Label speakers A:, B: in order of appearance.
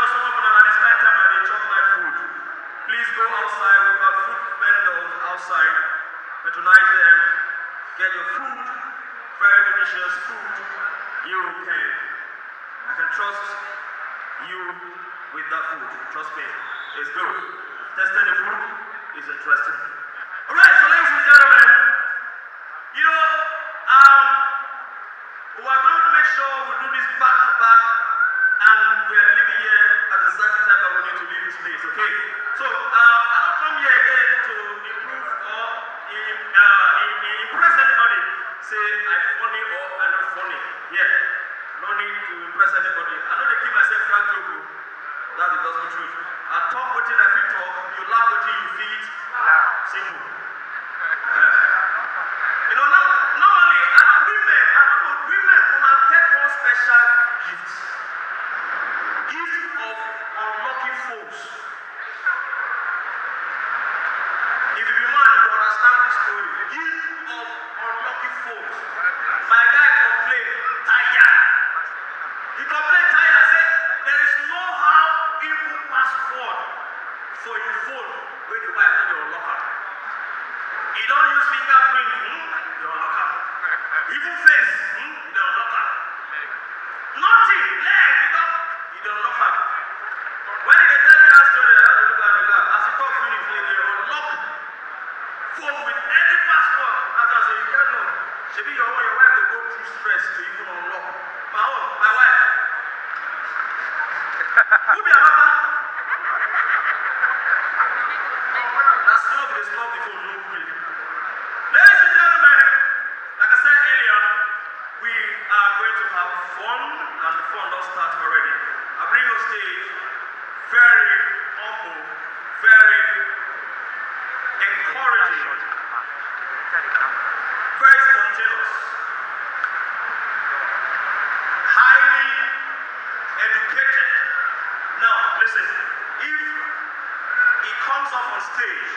A: know some of them at this kind of time they chop my food. Please go outside. We've got food vendors outside. Patronize them. Get your food. Very delicious food. I can trust you with that food. Trust me. It's good. Testing the food is interesting. Alright, so ladies and gentlemen, we're going to make sure we do this back to back, and we are leaving here at the exact time that we need to leave this place, okay? So, I don't come here again to improve or impress anybody. Say, I'm funny or I'm not funny. Yeah, no need to impress anybody. I know they keep myself Frank Jogo. That's the gospel truth. I talk what I feel talk, you laugh what you feel it. Simple. Normally, I know women will get one special gift. Gift of unlucky foes. If you be man, you will understand this story. Gift of unlucky foes. My guy complained, tired. He complained, tired, said, there is no how people password for your phone when you wipe on your locker. You don't use fingerprint, your locker. Even face, your locker. Nothing, leg, you don't locker. When they tell me that story, I have to look at the lab. As you talk finish, they unlock phone with any password. After I say, you don't know. Maybe your wife, they go through stress to even unlock. My wife. Who be a mother? That's not the stop the phone, no way. Ladies and gentlemen, like I said earlier, we are going to have fun, and the fun does start already. I bring on stage very humble, very encouraging, very spontaneous, highly educated. Now, listen, if he comes up on stage